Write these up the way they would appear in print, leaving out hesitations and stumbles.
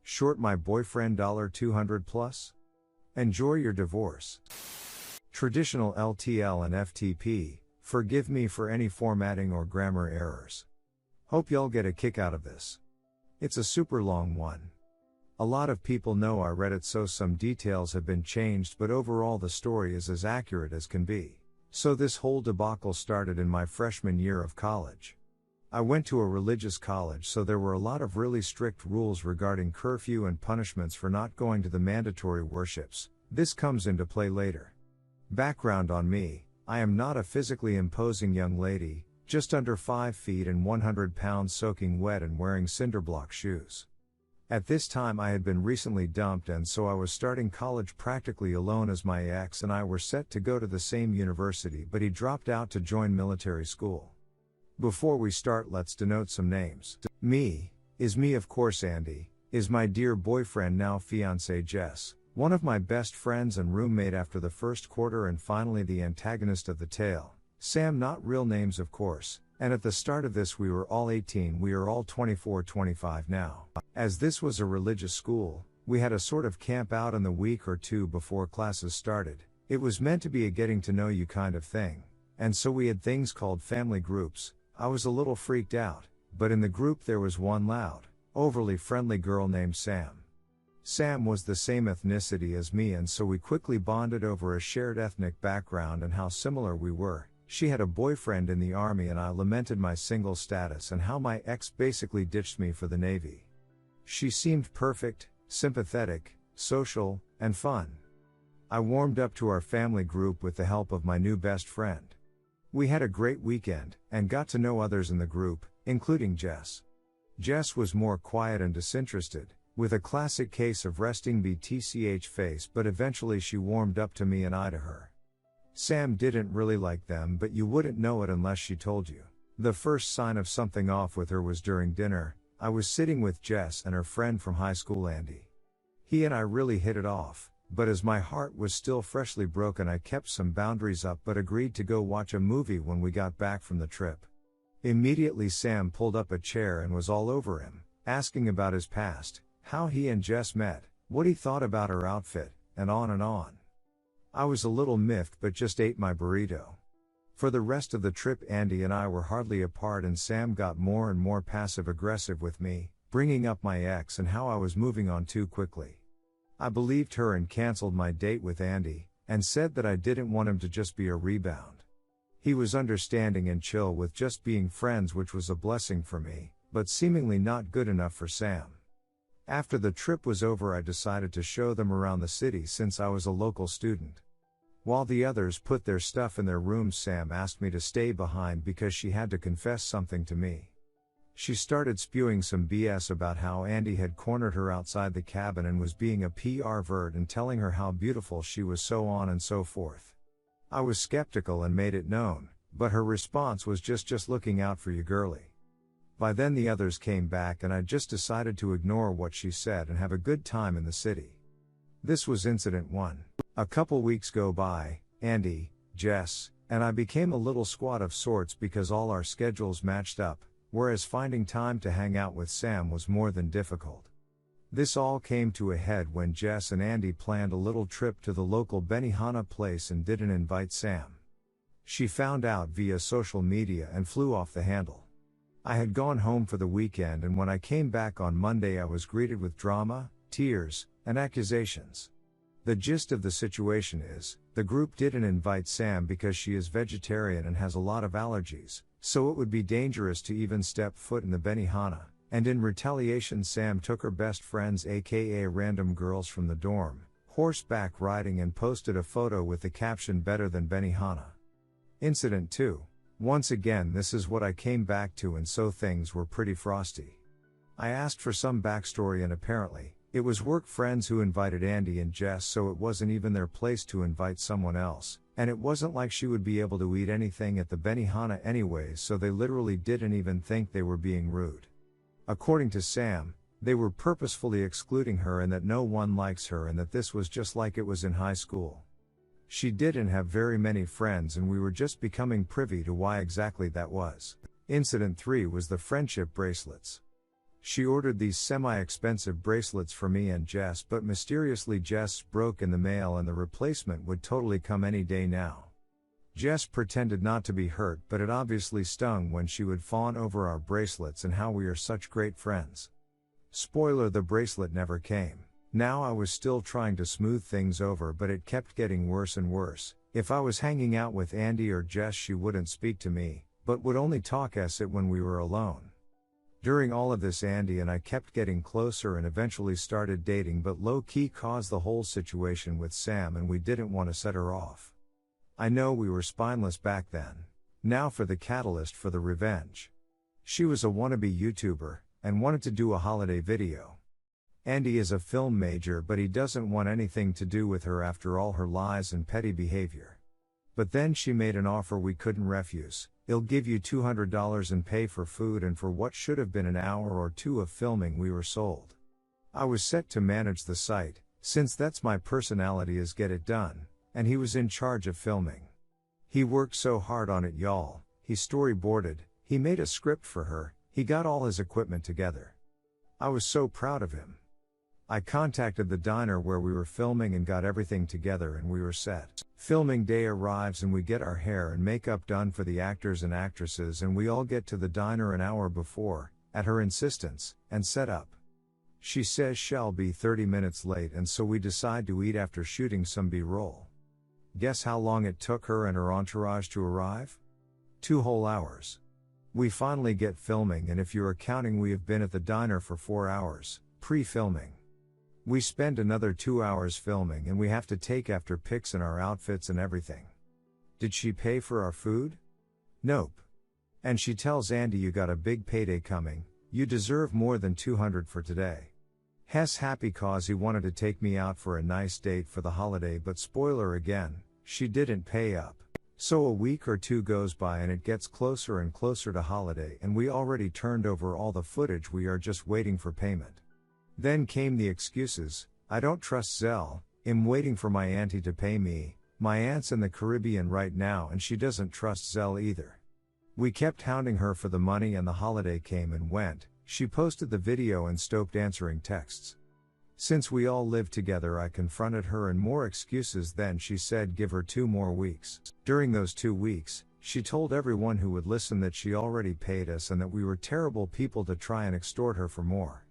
Short my boyfriend $200 plus? Enjoy your divorce. Traditional LTL and FTP, forgive me for any formatting or grammar errors. Hope y'all get a kick out of this. It's a super long one. A lot of people know I read it, so some details have been changed, but overall the story is as accurate as can be. So this whole debacle started in my freshman year of college. I went to a religious college, so there were a lot of really strict rules regarding curfew and punishments for not going to the mandatory worships. This comes into play later. Background on me: I am not a physically imposing young lady, just under 5 feet and 100 pounds, soaking wet and wearing cinderblock shoes. At this time I had been recently dumped, and so I was starting college practically alone, as my ex and I were set to go to the same university, but he dropped out to join military school. Before we start, let's denote some names. Me, of course. Andy is my dear boyfriend, now fiancé. Jess, one of my best friends and roommate after the first quarter, and finally the antagonist of the tale, Sam, not real names of course, and at the start of this we were all 18, we are all 24-25 now. As this was a religious school, we had a sort of camp out in the week or two before classes started. It was meant to be a getting to know you kind of thing, and so we had things called family groups. I was a little freaked out, but in the group there was one loud, overly friendly girl named Sam. Sam was the same ethnicity as me, and so we quickly bonded over a shared ethnic background and how similar we were. She had a boyfriend in the army, and I lamented my single status and how my ex basically ditched me for the Navy. She seemed perfect, sympathetic, social, and fun. I warmed up to our family group with the help of my new best friend. We had a great weekend, and got to know others in the group, including Jess. Jess was more quiet and disinterested, with a classic case of resting BTCH face, but eventually she warmed up to me and I to her. Sam didn't really like them, but you wouldn't know it unless she told you. The first sign of something off with her was during dinner. I was sitting with Jess and her friend from high school, Andy. He and I really hit it off, but as my heart was still freshly broken, I kept some boundaries up but agreed to go watch a movie when we got back from the trip. Immediately Sam pulled up a chair and was all over him, asking about his past, how he and Jess met, what he thought about her outfit, and on and on. I was a little miffed but just ate my burrito. For the rest of the trip Andy and I were hardly apart, and Sam got more and more passive aggressive with me, bringing up my ex and how I was moving on too quickly. I believed her and cancelled my date with Andy, and said that I didn't want him to just be a rebound. He was understanding and chill with just being friends, which was a blessing for me, but seemingly not good enough for Sam. After the trip was over, I decided to show them around the city since I was a local student. While the others put their stuff in their rooms, Sam asked me to stay behind because she had to confess something to me. She started spewing some BS about how Andy had cornered her outside the cabin and was being a pervert and telling her how beautiful she was, so on and so forth. I was skeptical and made it known, but her response was just looking out for you, girly. By then the others came back and I just decided to ignore what she said and have a good time in the city. This was incident 1. A couple weeks go by, Andy, Jess, and I became a little squad of sorts because all our schedules matched up, whereas finding time to hang out with Sam was more than difficult. This all came to a head when Jess and Andy planned a little trip to the local Benihana place and didn't invite Sam. She found out via social media and flew off the handle. I had gone home for the weekend, and when I came back on Monday I was greeted with drama, tears, and accusations. The gist of the situation is, the group didn't invite Sam because she is vegetarian and has a lot of allergies, so it would be dangerous to even step foot in the Benihana, and in retaliation Sam took her best friends, aka random girls from the dorm, horseback riding, and posted a photo with the caption "Better than Benihana." Incident 2. Once again this is what I came back to, and so things were pretty frosty. I asked for some backstory, and apparently, it was work friends who invited Andy and Jess, so it wasn't even their place to invite someone else, and it wasn't like she would be able to eat anything at the Benihana anyways, so they literally didn't even think they were being rude. According to Sam, they were purposefully excluding her and that no one likes her, and that this was just like it was in high school. She didn't have very many friends, and we were just becoming privy to why exactly that was. Incident 3 was the friendship bracelets. She ordered these semi-expensive bracelets for me and Jess, but mysteriously Jess broke in the mail and the replacement would totally come any day now. Jess pretended not to be hurt, but it obviously stung when she would fawn over our bracelets and how we are such great friends. Spoiler: the bracelet never came. Now I was still trying to smooth things over, but it kept getting worse and worse. If I was hanging out with Andy or Jess, she wouldn't speak to me, but would only talk it when we were alone. During all of this, Andy and I kept getting closer and eventually started dating, but low-key caused the whole situation with Sam, and we didn't want to set her off. I know we were spineless back then. Now for the catalyst for the revenge. She was a wannabe YouTuber, and wanted to do a holiday video. Andy is a film major, but he doesn't want anything to do with her after all her lies and petty behavior. But then she made an offer we couldn't refuse. "I'll give you $200 and pay for food," and for what should have been an hour or two of filming we were sold. I was set to manage the site, since that's my personality, is get it done, and he was in charge of filming. He worked so hard on it, y'all. He storyboarded, he made a script for her, he got all his equipment together. I was so proud of him. I contacted the diner where we were filming and got everything together, and we were set. Filming day arrives and we get our hair and makeup done for the actors and actresses, and we all get to the diner an hour before, at her insistence, and set up. She says she'll be 30 minutes late, and so we decide to eat after shooting some B-roll. Guess how long it took her and her entourage to arrive? 2 whole hours. We finally get filming, and if you're counting, we have been at the diner for 4 hours, pre-filming. We spend another 2 hours filming, and we have to take after pics in our outfits and everything. Did she pay for our food? Nope. And she tells Andy, "You got a big payday coming, you deserve more than 200 for today." Hess happy cause he wanted to take me out for a nice date for the holiday, but spoiler again, she didn't pay up. So a week or 2 goes by and it gets closer and closer to holiday, and we already turned over all the footage, we are just waiting for payment. Then came the excuses. "I don't trust Zell, I'm waiting for my auntie to pay me, my aunt's in the Caribbean right now and she doesn't trust Zell either." We kept hounding her for the money, and the holiday came and went. She posted the video and stopped answering texts. Since we all lived together, I confronted her and more excuses. Then she said give her 2 more weeks. During those 2 weeks, she told everyone who would listen that she already paid us and that we were terrible people to try and extort her for more.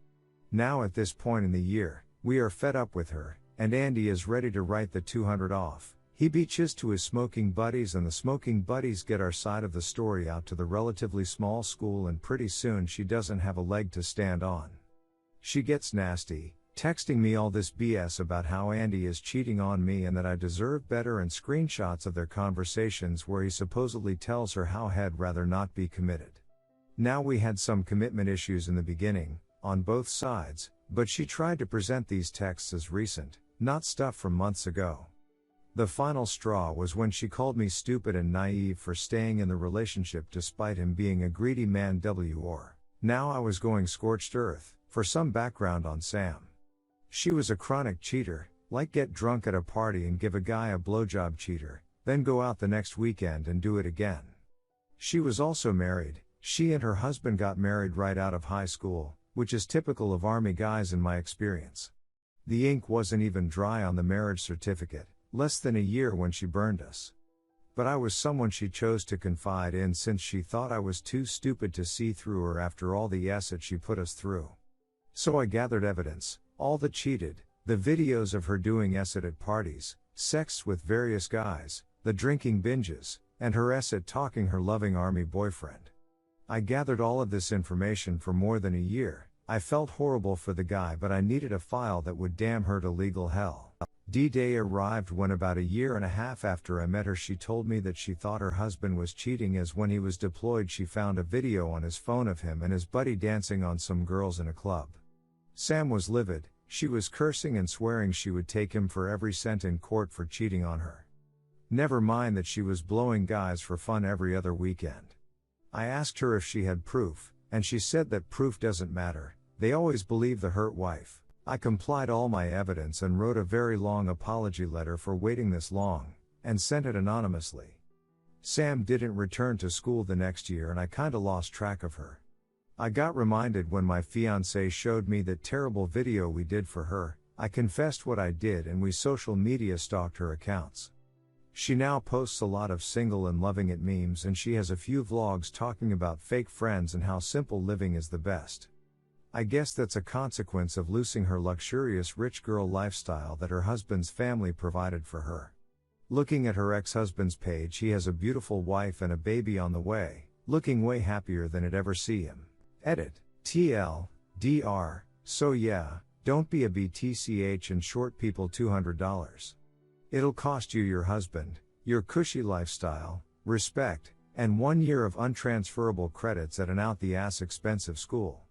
Now at this point in the year, we are fed up with her, and Andy is ready to write the 200 off. He beaches to his smoking buddies, and the smoking buddies get our side of the story out to the relatively small school, and pretty soon she doesn't have a leg to stand on. She gets nasty, texting me all this BS about how Andy is cheating on me and that I deserve better, and screenshots of their conversations where he supposedly tells her how he'd rather not be committed. Now we had some commitment issues in the beginning, on both sides, but she tried to present these texts as recent, not stuff from months ago. The final straw was when she called me stupid and naive for staying in the relationship despite him being a greedy man. Now I was going scorched earth. For some background on Sam. She was a chronic cheater, like get drunk at a party and give a guy a blowjob cheater, then go out the next weekend and do it again. She was also married. She and her husband got married right out of high school, which is typical of army guys in my experience. The ink wasn't even dry on the marriage certificate, less than a year when she burned us. But I was someone she chose to confide in since she thought I was too stupid to see through her after all the acid she put us through. So I gathered evidence, all the cheated, the videos of her doing acid at parties, sex with various guys, the drinking binges, and her acid talking her loving army boyfriend. I gathered all of this information for more than a year. I felt horrible for the guy, but I needed a file that would damn her to legal hell. D-Day arrived when about a year and a half after I met her she told me that she thought her husband was cheating, as when he was deployed she found a video on his phone of him and his buddy dancing on some girls in a club. Sam was livid. She was cursing and swearing she would take him for every cent in court for cheating on her. Never mind that she was blowing guys for fun every other weekend. I asked her if she had proof, and she said that proof doesn't matter, they always believe the hurt wife. I complied all my evidence and wrote a very long apology letter for waiting this long, and sent it anonymously. Sam didn't return to school the next year and I kinda lost track of her. I got reminded when my fiancée showed me that terrible video we did for her. I confessed what I did and we social media stalked her accounts. She now posts a lot of single and loving it memes, and she has a few vlogs talking about fake friends and how simple living is the best. I guess that's a consequence of losing her luxurious rich girl lifestyle that her husband's family provided for her. Looking at her ex-husband's page, he has a beautiful wife and a baby on the way, looking way happier than I'd ever see him. Edit. TL. Dr. So yeah, don't be a BTCH and short people $200. It'll cost you your husband, your cushy lifestyle, respect, and 1 year of untransferable credits at an out-the-ass expensive school.